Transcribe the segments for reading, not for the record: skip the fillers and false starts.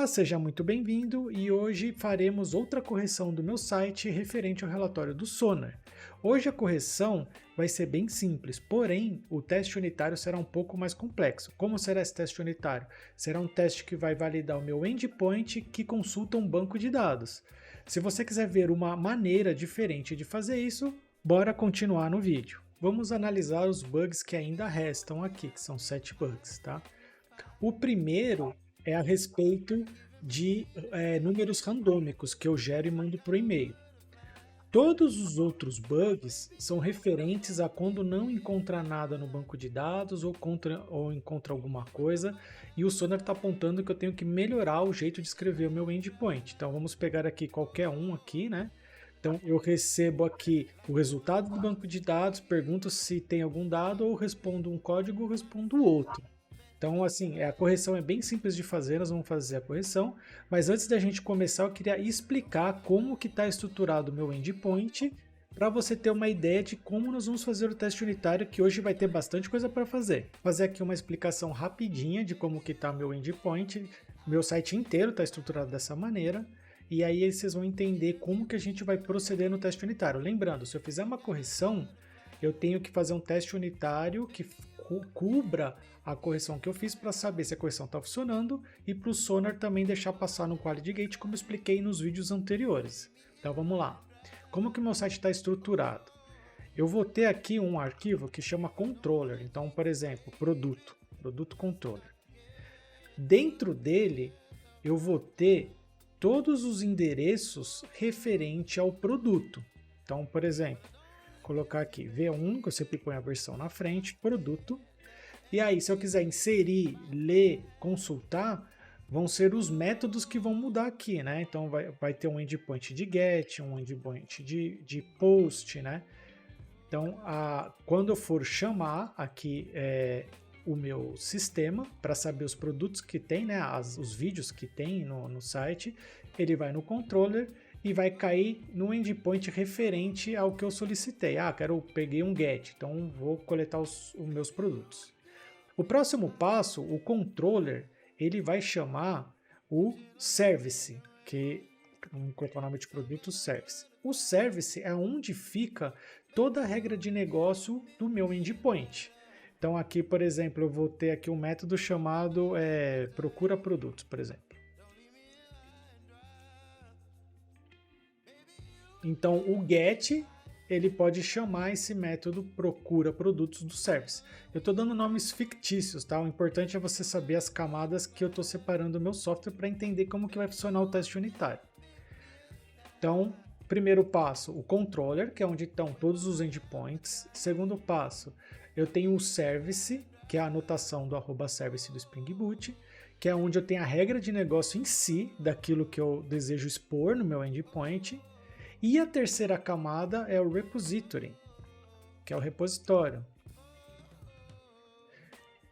Olá, seja muito bem-vindo e hoje faremos outra correção do meu site referente ao relatório do Sonar. Hoje a correção vai ser bem simples, porém o teste unitário será um pouco mais complexo. Como será esse teste unitário? Será um teste que vai validar o meu endpoint que consulta um banco de dados. Se você quiser ver uma maneira diferente de fazer isso, bora continuar no vídeo. Vamos analisar os bugs que ainda restam aqui, que são 7 bugs, tá? O primeiro é a respeito de números randômicos que eu gero e mando por e-mail. Todos os outros bugs são referentes a quando não encontra nada no banco de dados ou encontra alguma coisa e o Sonar está apontando que eu tenho que melhorar o jeito de escrever o meu endpoint. Então vamos pegar aqui qualquer um aqui, né? Então eu recebo aqui o resultado do banco de dados, pergunto se tem algum dado ou respondo um código ou respondo outro. Então, assim, a correção é bem simples de fazer, nós vamos fazer a correção, mas antes da gente começar, eu queria explicar como que está estruturado o meu endpoint, para você ter uma ideia de como nós vamos fazer o teste unitário, que hoje vai ter bastante coisa para fazer. Vou fazer aqui uma explicação rapidinha de como que está meu endpoint, meu site inteiro está estruturado dessa maneira, e aí vocês vão entender como que a gente vai proceder no teste unitário. Lembrando, se eu fizer uma correção, eu tenho que fazer um teste unitário que cubra a correção que eu fiz para saber se a correção está funcionando e para o Sonar também deixar passar no Quality Gate, como eu expliquei nos vídeos anteriores. Então vamos lá. Como que o meu site está estruturado? Eu vou ter aqui um arquivo que chama controller. Então, por exemplo, produto controller. Dentro dele, eu vou ter todos os endereços referente ao produto. Então, por exemplo, colocar aqui V1, que eu sempre ponho a versão na frente, produto. E aí, se eu quiser inserir, ler, consultar, vão ser os métodos que vão mudar aqui, né? Então vai ter um endpoint de get, um endpoint de post, né? Então, quando eu for chamar aqui o meu sistema para saber os produtos que tem, né? Os vídeos que tem no site, ele vai no controller e vai cair no endpoint referente ao que eu solicitei. Peguei um get, então vou coletar os meus produtos. O próximo passo, o controller, ele vai chamar o service, que vamos colocar o nome de produto service. O service é onde fica toda a regra de negócio do meu endpoint. Então aqui, por exemplo, eu vou ter aqui um método chamado procura produtos, por exemplo. Então o get, ele pode chamar esse método procura produtos do service. Eu estou dando nomes fictícios, tá? O importante é você saber as camadas que eu estou separando o meu software para entender como que vai funcionar o teste unitário. Então, primeiro passo, o controller, que é onde estão todos os endpoints. Segundo passo, eu tenho o service, que é a anotação do @service do Spring Boot, que é onde eu tenho a regra de negócio em si, daquilo que eu desejo expor no meu endpoint. E a terceira camada é o repository, que é o repositório.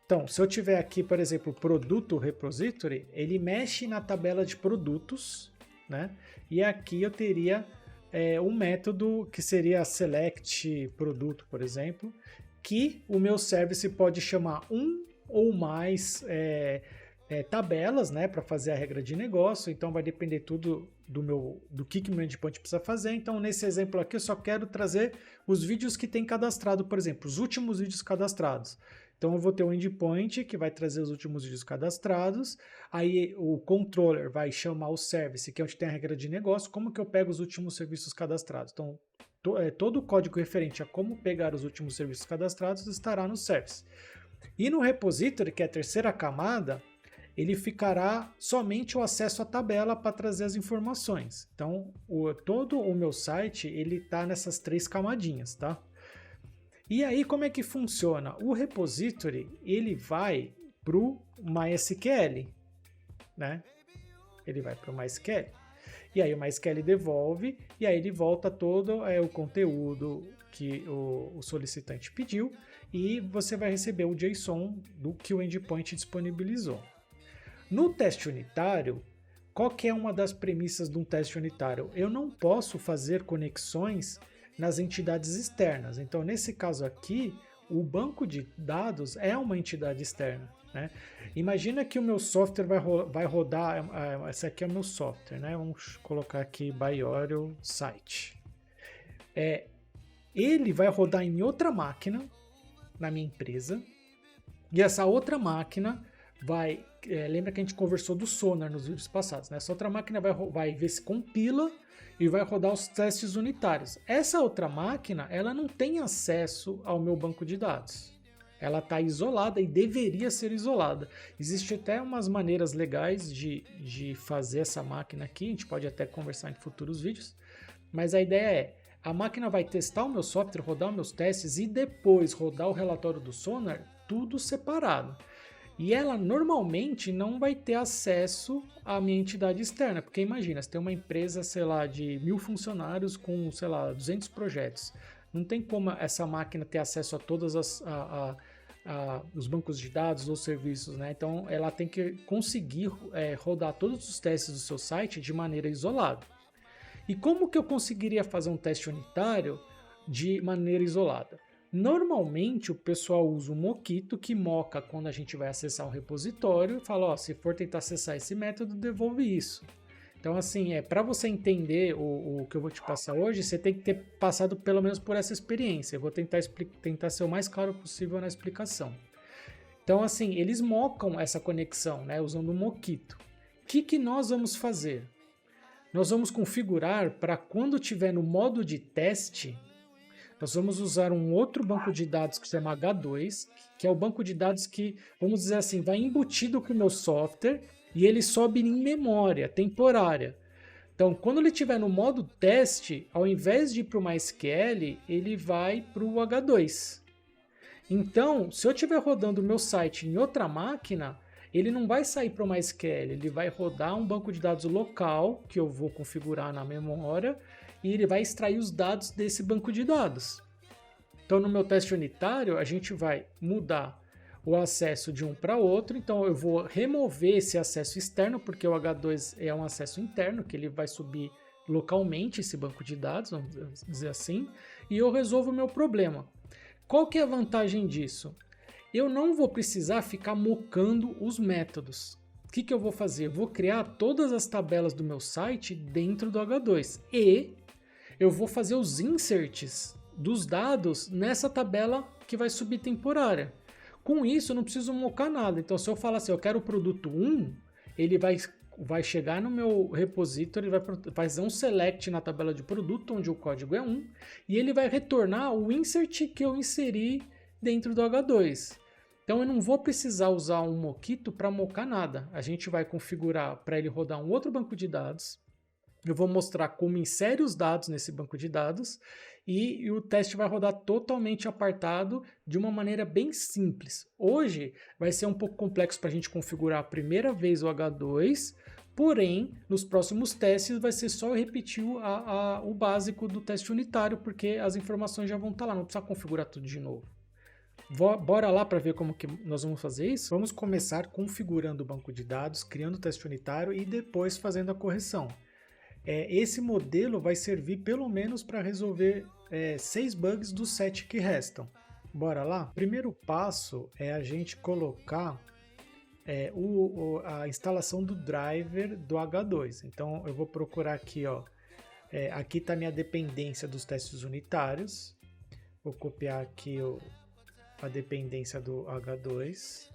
Então, se eu tiver aqui, por exemplo, produto repository, ele mexe na tabela de produtos, né? E aqui eu teria um método que seria select produto, por exemplo, que o meu service pode chamar um ou mais tabelas, né, para fazer a regra de negócio. Então vai depender tudo do que o meu endpoint precisa fazer. Então nesse exemplo aqui eu só quero trazer os vídeos que tem cadastrado, por exemplo, os últimos vídeos cadastrados. Então eu vou ter um endpoint que vai trazer os últimos vídeos cadastrados, aí o controller vai chamar o service, que é onde tem a regra de negócio, como que eu pego os últimos serviços cadastrados. Então todo o código referente a como pegar os últimos serviços cadastrados estará no service. E no repository, que é a terceira camada, ele ficará somente o acesso à tabela para trazer as informações. Então, todo o meu site ele está nessas 3 camadinhas, tá? E aí, como é que funciona? O repository ele vai para o MySQL, né? Ele vai para o MySQL. E aí o MySQL devolve, e aí ele volta todo o conteúdo que o solicitante pediu, e você vai receber o JSON do que o endpoint disponibilizou. No teste unitário, qual que é uma das premissas de um teste unitário? Eu não posso fazer conexões nas entidades externas. Então, nesse caso aqui, o banco de dados é uma entidade externa, né? Imagina que o meu software vai rodar, esse aqui é o meu software, né? Vamos colocar aqui Biorio Site. Ele vai rodar em outra máquina, na minha empresa, e essa outra máquina vai... lembra que a gente conversou do Sonar nos vídeos passados, né? Essa outra máquina vai ver se compila e vai rodar os testes unitários. Essa outra máquina, ela não tem acesso ao meu banco de dados. Ela está isolada e deveria ser isolada. Existem até umas maneiras legais de fazer essa máquina aqui, a gente pode até conversar em futuros vídeos, mas a ideia é, a máquina vai testar o meu software, rodar os meus testes e depois rodar o relatório do Sonar, tudo separado. E ela normalmente não vai ter acesso à minha entidade externa, porque imagina, você tem uma empresa, sei lá, de 1000 funcionários com, sei lá, 200 projetos. Não tem como essa máquina ter acesso a todos os bancos de dados ou serviços, né? Então ela tem que conseguir rodar todos os testes do seu site de maneira isolada. E como que eu conseguiria fazer um teste unitário de maneira isolada? Normalmente o pessoal usa o Mockito, que moca quando a gente vai acessar um repositório e fala, ó, se for tentar acessar esse método, devolve isso. Então assim, para você entender o que eu vou te passar hoje, você tem que ter passado pelo menos por essa experiência. Eu vou tentar ser o mais claro possível na explicação. Então assim, eles mocam essa conexão, né, usando o Mockito. O que nós vamos fazer? Nós vamos configurar para quando tiver no modo de teste, nós vamos usar um outro banco de dados que se chama H2, que é o banco de dados que, vamos dizer assim, vai embutido com o meu software e ele sobe em memória temporária. Então, quando ele estiver no modo teste, ao invés de ir para o MySQL, ele vai para o H2. Então, se eu estiver rodando o meu site em outra máquina, ele não vai sair para o MySQL, ele vai rodar um banco de dados local, que eu vou configurar na memória, e ele vai extrair os dados desse banco de dados. Então, no meu teste unitário, a gente vai mudar o acesso de um para outro. Então, eu vou remover esse acesso externo, porque o H2 é um acesso interno, que ele vai subir localmente esse banco de dados, vamos dizer assim, e eu resolvo o meu problema. Qual que é a vantagem disso? Eu não vou precisar ficar mocando os métodos. O que eu vou fazer? Eu vou criar todas as tabelas do meu site dentro do H2 e eu vou fazer os inserts dos dados nessa tabela que vai subir temporária. Com isso, eu não preciso mocar nada. Então, se eu falar assim, eu quero o produto 1, ele vai chegar no meu repository, ele vai fazer um select na tabela de produto, onde o código é 1, e ele vai retornar o insert que eu inseri dentro do H2. Então, eu não vou precisar usar um Mockito para mocar nada. A gente vai configurar para ele rodar um outro banco de dados. Eu vou mostrar como insere os dados nesse banco de dados e o teste vai rodar totalmente apartado de uma maneira bem simples. Hoje vai ser um pouco complexo para a gente configurar a primeira vez o H2, porém, nos próximos testes vai ser só repetir o básico do teste unitário, porque as informações já vão estar lá, não precisa configurar tudo de novo. Bora lá para ver como que nós vamos fazer isso? Vamos começar configurando o banco de dados, criando o teste unitário e depois fazendo a correção. Esse modelo vai servir pelo menos para resolver 6 bugs dos 7 que restam. Bora lá? O primeiro passo é a gente colocar a instalação do driver do H2. Então eu vou procurar aqui, ó, aqui está minha dependência dos testes unitários. Vou copiar aqui a dependência do H2.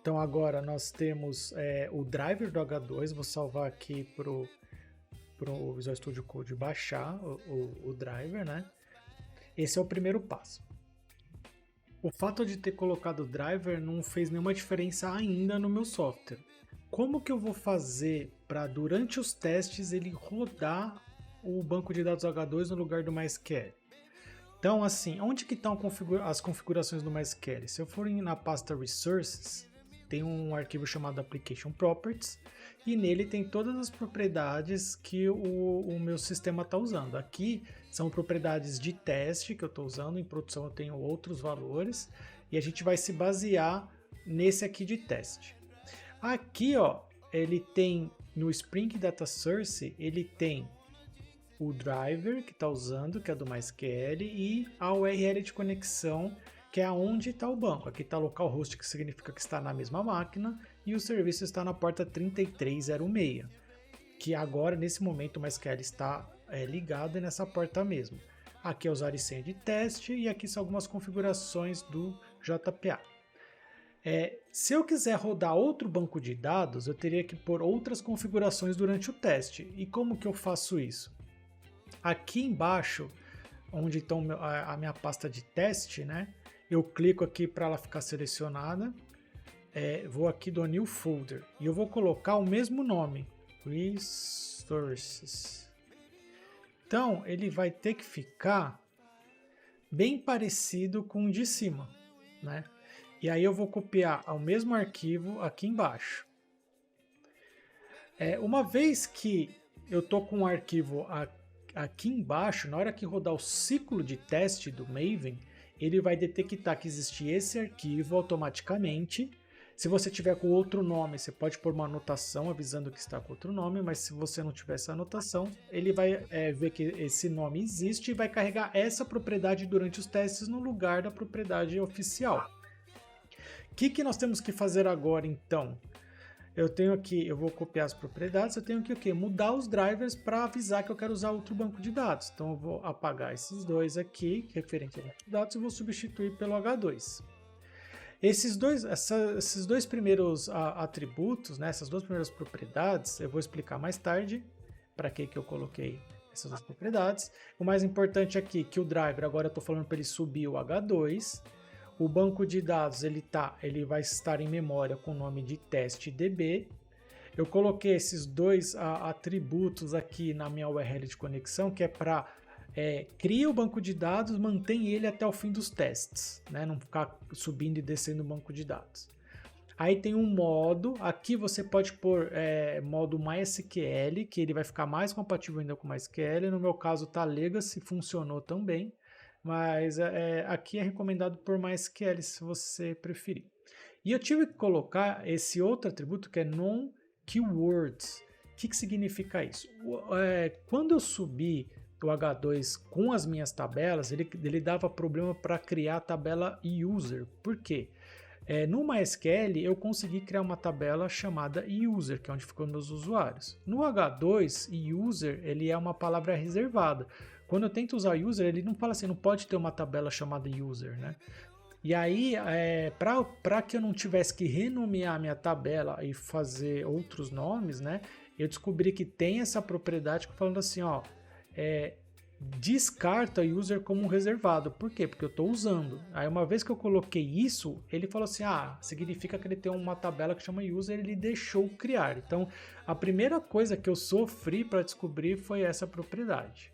Então agora nós temos o driver do H2, vou salvar aqui para o Visual Studio Code baixar o driver, né? Esse é o primeiro passo. O fato de ter colocado o driver não fez nenhuma diferença ainda no meu software. Como que eu vou fazer para durante os testes ele rodar o banco de dados H2 no lugar do MySQL? Então assim, onde que estão as configurações do MySQL? Se eu for na pasta Resources, tem um arquivo chamado Application Properties e nele tem todas as propriedades que o meu sistema está usando. Aqui são propriedades de teste que eu estou usando, em produção eu tenho outros valores e a gente vai se basear nesse aqui de teste. Aqui, ó, ele tem no Spring Data Source, ele tem o driver que está usando, que é do MySQL, e a URL de conexão, que é onde está o banco. Aqui está localhost, que significa que está na mesma máquina, e o serviço está na porta 3306, que agora, nesse momento, o MySQL está ligado nessa porta mesmo. Aqui é usar e senha de teste, e aqui são algumas configurações do JPA. Se eu quiser rodar outro banco de dados, eu teria que pôr outras configurações durante o teste. E como que eu faço isso? Aqui embaixo, onde está a minha pasta de teste, né? Eu clico aqui para ela ficar selecionada. Vou aqui do New Folder e eu vou colocar o mesmo nome, Resources. Então ele vai ter que ficar bem parecido com o de cima, né? E aí eu vou copiar o mesmo arquivo aqui embaixo. Uma vez que eu estou com o arquivo aqui embaixo, na hora que rodar o ciclo de teste do Maven, ele vai detectar que existe esse arquivo automaticamente. Se você tiver com outro nome, você pode pôr uma anotação avisando que está com outro nome, mas se você não tiver essa anotação, ele vai ver que esse nome existe e vai carregar essa propriedade durante os testes no lugar da propriedade oficial. O que nós temos que fazer agora, então? Eu vou copiar as propriedades, eu tenho que o quê? Mudar os drivers para avisar que eu quero usar outro banco de dados. Então eu vou apagar esses dois aqui, referente ao banco de dados, e vou substituir pelo H2. Esses dois primeiros atributos, né, essas duas primeiras propriedades, eu vou explicar mais tarde para que eu coloquei essas duas propriedades. O mais importante aqui é que o driver, agora eu estou falando para ele subir o H2. O banco de dados ele vai estar em memória com o nome de teste.db. Eu coloquei esses dois atributos aqui na minha URL de conexão, que é para cria o banco de dados, mantém ele até o fim dos testes, né? Não ficar subindo e descendo o banco de dados. Aí tem um modo, aqui você pode pôr modo MySQL, que ele vai ficar mais compatível ainda com MySQL. No meu caso tá Legacy, funcionou também. Mas aqui é recomendado por MySQL se você preferir. E eu tive que colocar esse outro atributo que é non-keywords. O que significa isso? Quando eu subi o H2 com as minhas tabelas, ele dava problema para criar a tabela user. Por quê? No MySQL eu consegui criar uma tabela chamada user, que é onde ficam meus usuários. No H2, user ele é uma palavra reservada. Quando eu tento usar user, ele não fala assim, não pode ter uma tabela chamada user, né? E aí, para que eu não tivesse que renomear a minha tabela e fazer outros nomes, né? Eu descobri que tem essa propriedade falando assim, ó, descarta user como reservado. Por quê? Porque eu estou usando. Aí uma vez que eu coloquei isso, ele falou assim, significa que ele tem uma tabela que chama user, ele deixou criar. Então, a primeira coisa que eu sofri para descobrir foi essa propriedade.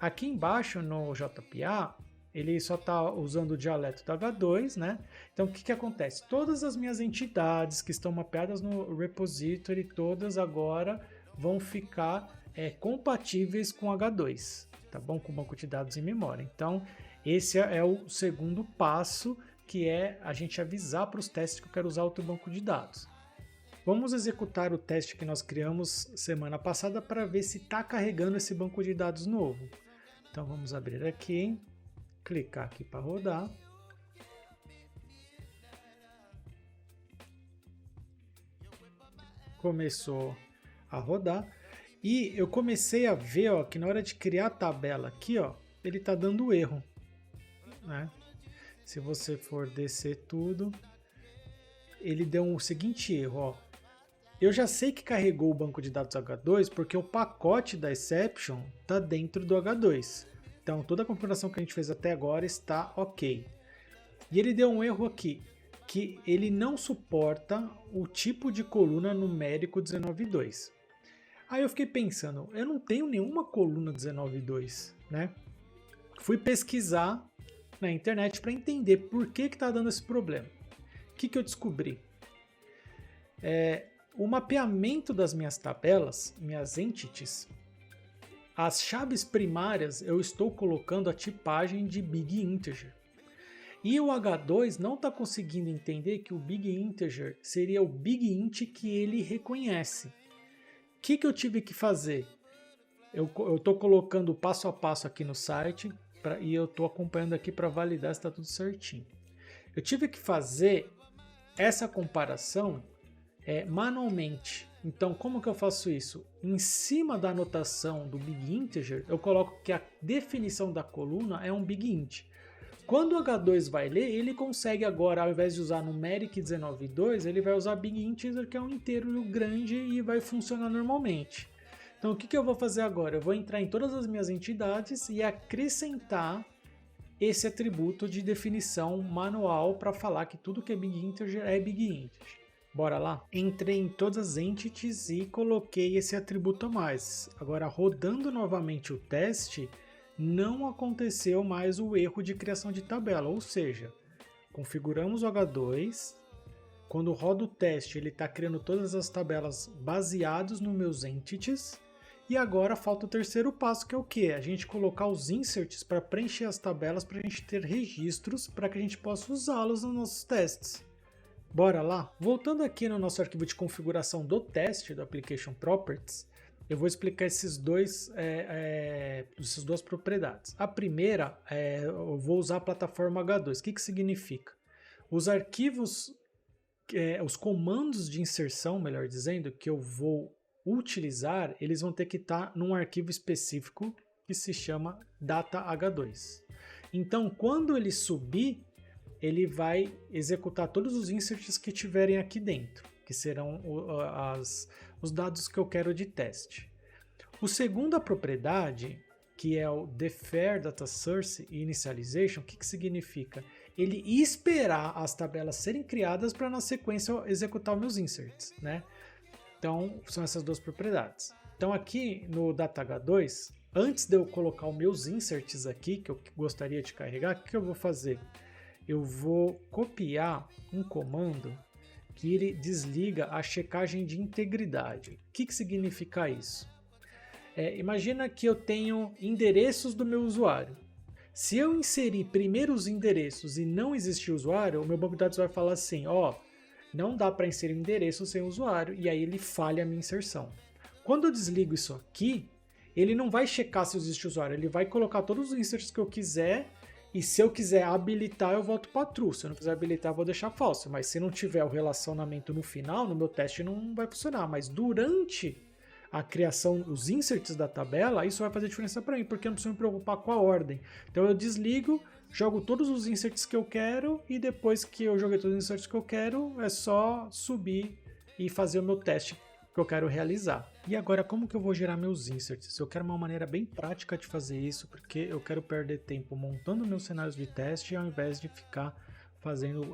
Aqui embaixo no JPA, ele só está usando o dialeto do H2, né? Então o que acontece? Todas as minhas entidades que estão mapeadas no repository, todas agora vão ficar compatíveis com H2, tá bom? Com o banco de dados em memória. Então esse é o segundo passo, que é a gente avisar para os testes que eu quero usar outro banco de dados. Vamos executar o teste que nós criamos semana passada para ver se está carregando esse banco de dados novo. Então vamos abrir aqui, clicar aqui para rodar. Começou a rodar e eu comecei a ver que na hora de criar a tabela aqui, ele está dando erro, né? Se você for descer tudo, ele deu o seguinte erro, Eu já sei que carregou o banco de dados H2 porque o pacote da exception está dentro do H2. Então toda a configuração que a gente fez até agora está ok. E ele deu um erro aqui, que ele não suporta o tipo de coluna numérico 19.2. Aí eu fiquei pensando, eu não tenho nenhuma coluna 19.2, né? Fui pesquisar na internet para entender por que está dando esse problema. O que eu descobri? O mapeamento das minhas tabelas, minhas entities, as chaves primárias eu estou colocando a tipagem de Big Integer. E o H2 não está conseguindo entender que o Big Integer seria o Big Int que ele reconhece. O que eu tive que fazer? Eu estou colocando passo a passo aqui no site e eu estou acompanhando aqui para validar se está tudo certinho. Eu tive que fazer essa comparação manualmente. Então, como que eu faço isso? Em cima da anotação do Big Integer, eu coloco que a definição da coluna é um Big Int. Quando o H2 vai ler, ele consegue agora, ao invés de usar numeric 19.2, ele vai usar Big Integer, que é um inteiro grande e vai funcionar normalmente. Então, o que eu vou fazer agora? Eu vou entrar em todas as minhas entidades e acrescentar esse atributo de definição manual para falar que tudo que é Big Integer é Big Integer. Bora lá? Entrei em todas as entities e coloquei esse atributo a mais. Agora, rodando novamente o teste, não aconteceu mais o erro de criação de tabela, ou seja, configuramos o H2, quando roda o teste ele está criando todas as tabelas baseadas nos meus entities, e agora falta o terceiro passo, que é o quê? A gente colocar os inserts para preencher as tabelas para a gente ter registros para que a gente possa usá-los nos nossos testes. Bora lá? Voltando aqui no nosso arquivo de configuração do teste, do Application Properties, eu vou explicar essas duas propriedades. A primeira, eu vou usar a plataforma H2. O que significa? Os arquivos, os comandos de inserção, melhor dizendo, que eu vou utilizar, eles vão ter que estar num arquivo específico que se chama data-h2. Então, quando ele subir, ele vai executar todos os inserts que tiverem aqui dentro, que serão os dados que eu quero de teste. A segunda propriedade, que é o defer data source e initialization, o que significa? Ele esperar as tabelas serem criadas para na sequência eu executar os meus inserts, né? Então, são essas duas propriedades. Então, aqui no data-h2, antes de eu colocar os meus inserts aqui, que eu gostaria de carregar, o que eu vou fazer? Eu vou copiar um comando que ele desliga a checagem de integridade. O que significa isso? Imagina que eu tenho endereços do meu usuário. Se eu inserir primeiro os endereços e não existir usuário, o meu banco de dados vai falar assim, não dá para inserir endereço sem usuário, e aí ele falha a minha inserção. Quando eu desligo isso aqui, ele não vai checar se existe usuário, ele vai colocar todos os inserts que eu quiser, e se eu quiser habilitar, eu volto para true. Se eu não quiser habilitar, eu vou deixar falso. Mas se não tiver o relacionamento no final, no meu teste não vai funcionar. Mas durante a criação, os inserts da tabela, isso vai fazer diferença para mim, porque eu não preciso me preocupar com a ordem. Então eu desligo, jogo todos os inserts que eu quero, e depois que eu joguei todos os inserts que eu quero, é só subir e fazer o meu teste que eu quero realizar. E agora, como que eu vou gerar meus inserts? Eu quero uma maneira bem prática de fazer isso, porque eu quero perder tempo montando meus cenários de teste ao invés de ficar fazendo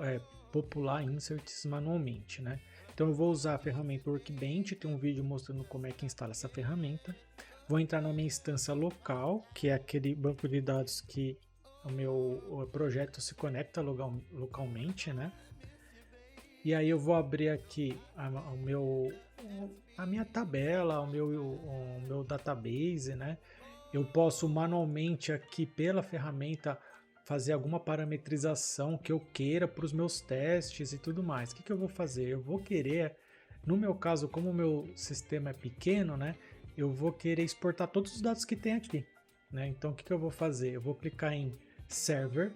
popular inserts manualmente, né? Então eu vou usar a ferramenta Workbench, tem um vídeo mostrando como é que instala essa ferramenta. Vou entrar na minha instância local, que é aquele banco de dados que o meu projeto se conecta localmente, né? E aí eu vou abrir aqui a minha tabela, o meu database, né? Eu posso manualmente aqui pela ferramenta fazer alguma parametrização que eu queira para os meus testes e tudo mais. O que eu vou fazer? Eu vou querer, no meu caso, como o meu sistema é pequeno, né? Eu vou querer exportar todos os dados que tem aqui, né? Então o que eu vou fazer? Eu vou clicar em Server,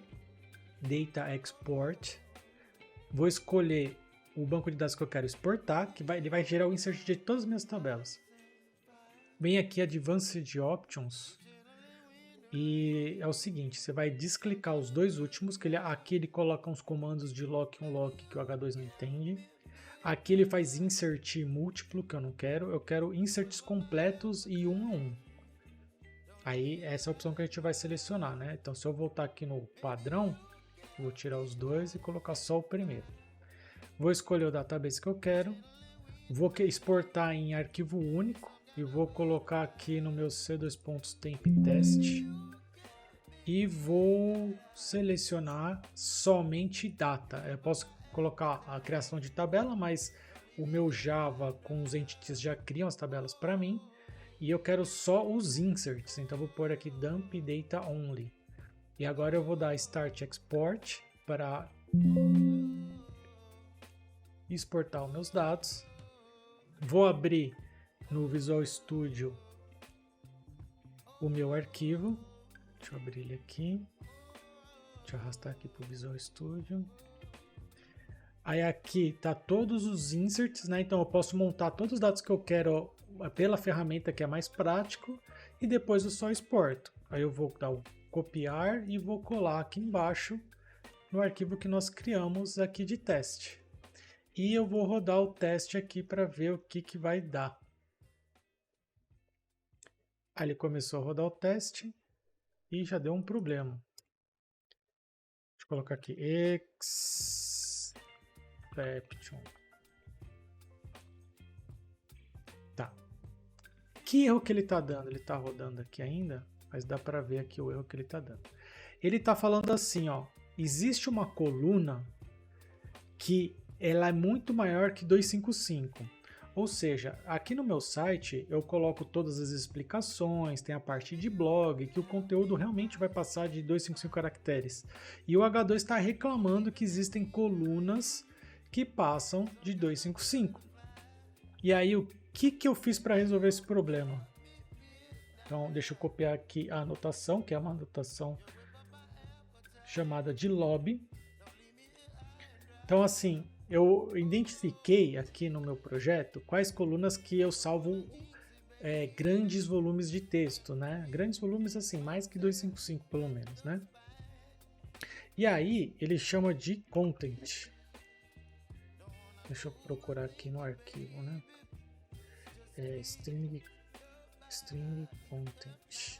Data Export, vou escolher o banco de dados que eu quero exportar, ele vai gerar o insert de todas as minhas tabelas. Vem aqui Advanced Options e é o seguinte, você vai desclicar os dois últimos, que aqui ele coloca uns comandos de lock e unlock que o H2 não entende. Aqui ele faz insert múltiplo, que eu quero inserts completos e um a um. Aí essa é a opção que a gente vai selecionar, né? Então se eu voltar aqui no padrão, vou tirar os dois e colocar só o primeiro. Vou escolher o database que eu quero, vou exportar em arquivo único e vou colocar aqui no meu c2.tempTest e vou selecionar somente data. Eu posso colocar a criação de tabela, mas o meu Java com os entities já criam as tabelas para mim e eu quero só os inserts, então vou pôr aqui dump data only. E agora eu vou dar start export para exportar os meus dados. Vou abrir no Visual Studio o meu arquivo. Deixa eu abrir ele aqui. Deixa eu arrastar aqui para o Visual Studio. Aí aqui tá todos os inserts, né? Então eu posso montar todos os dados que eu quero pela ferramenta que é mais prático e depois eu só exporto. Aí eu vou dar o copiar e vou colar aqui embaixo no arquivo que nós criamos aqui de teste. E eu vou rodar o teste aqui para ver o que vai dar. Aí ele começou a rodar o teste e já deu um problema. Deixa eu colocar aqui exception. Tá. Que erro que ele está dando? Ele está rodando aqui ainda, mas dá para ver aqui o erro que ele está dando. Ele está falando assim, ó, existe uma coluna que ela é muito maior que 255. Ou seja, aqui no meu site eu coloco todas as explicações, tem a parte de blog, que o conteúdo realmente vai passar de 255 caracteres. E o H2 está reclamando que existem colunas que passam de 255. E aí o que eu fiz para resolver esse problema? Então deixa eu copiar aqui a anotação, que é uma anotação chamada de lobby. Então assim, eu identifiquei aqui no meu projeto quais colunas que eu salvo grandes volumes de texto, né? Grandes volumes assim, mais que 255 pelo menos, né? E aí ele chama de content. Deixa eu procurar aqui no arquivo, né? String content.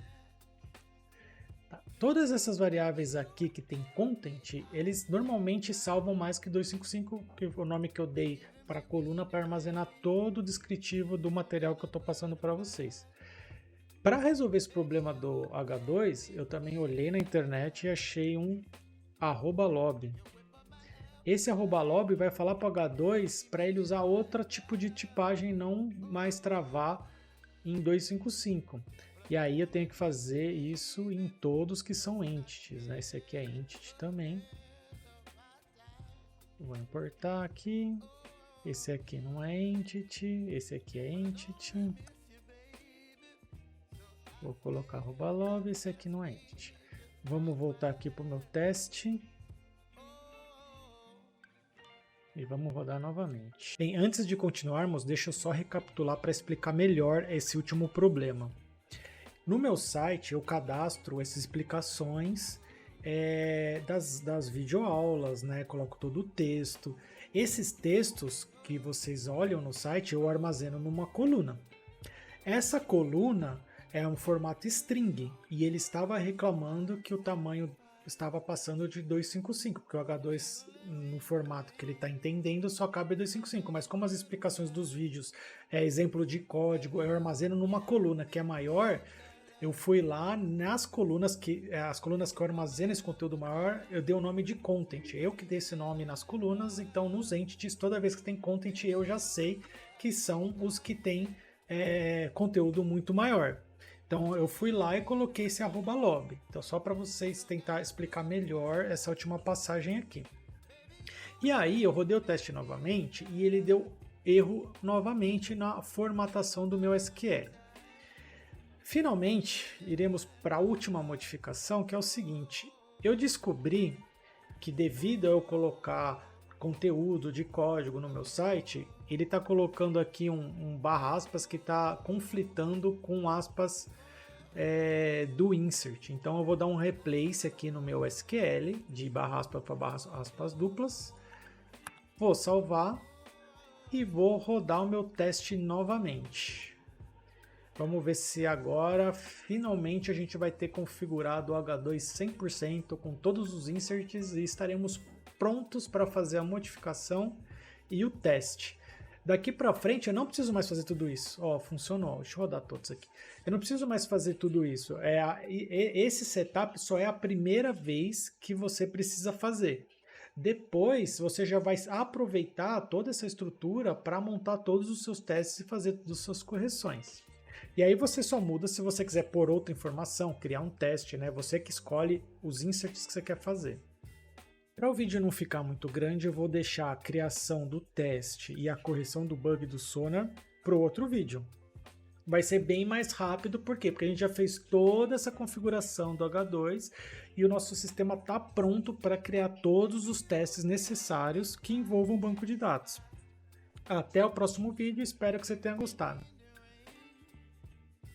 Tá. Todas essas variáveis aqui que tem content, eles normalmente salvam mais que 255, que é o nome que eu dei para a coluna para armazenar todo o descritivo do material que eu estou passando para vocês. Para resolver esse problema do H2, eu também olhei na internet e achei um @lobby. Esse @lobby vai falar para o H2 para ele usar outro tipo de tipagem, não mais travar em 255. E aí eu tenho que fazer isso em todos que são entities, né? Esse aqui é entity também. Vou importar aqui. Esse aqui não é entity, esse aqui é entity. Vou colocar @lobby, esse aqui não é entity. Vamos voltar aqui para o meu teste. E vamos rodar novamente. Bem, antes de continuarmos, deixa eu só recapitular para explicar melhor esse último problema. No meu site eu cadastro essas explicações das videoaulas, né? Coloco todo o texto. Esses textos que vocês olham no site eu armazeno numa coluna. Essa coluna é um formato string e ele estava reclamando que o tamanho estava passando de 255, porque o H2 no formato que ele está entendendo só cabe 255, mas como as explicações dos vídeos é exemplo de código, eu armazeno numa coluna que é maior, eu fui lá nas colunas as colunas que eu armazeno esse conteúdo maior, eu dei o nome de content, eu que dei esse nome nas colunas, então nos entities, toda vez que tem content eu já sei que são os que têm conteúdo muito maior. Então eu fui lá e coloquei esse @lobby. Então só para vocês tentar explicar melhor essa última passagem aqui. E aí eu rodei o teste novamente e ele deu erro novamente na formatação do meu SQL. Finalmente iremos para a última modificação, que é o seguinte. Eu descobri que devido a eu colocar conteúdo de código no meu site, ele está colocando aqui um /aspas que está conflitando com aspas do insert. Então eu vou dar um replace aqui no meu SQL de /aspas para /aspas duplas. Vou salvar e vou rodar o meu teste novamente. Vamos ver se agora finalmente a gente vai ter configurado o H2 100% com todos os inserts e estaremos prontos para fazer a modificação e o teste. Daqui para frente eu não preciso mais fazer tudo isso. Ó, funcionou. Deixa eu rodar todos aqui. Eu não preciso mais fazer tudo isso. Esse setup só é a primeira vez que você precisa fazer. Depois você já vai aproveitar toda essa estrutura para montar todos os seus testes e fazer todas as suas correções. E aí você só muda se você quiser pôr outra informação, criar um teste, né? Você que escolhe os inserts que você quer fazer. Para o vídeo não ficar muito grande, eu vou deixar a criação do teste e a correção do bug do Sonar para o outro vídeo. vai ser bem mais rápido, por quê? Porque a gente já fez toda essa configuração do H2 e o nosso sistema está pronto para criar todos os testes necessários que envolvam o banco de dados. Até o próximo vídeo, espero que você tenha gostado.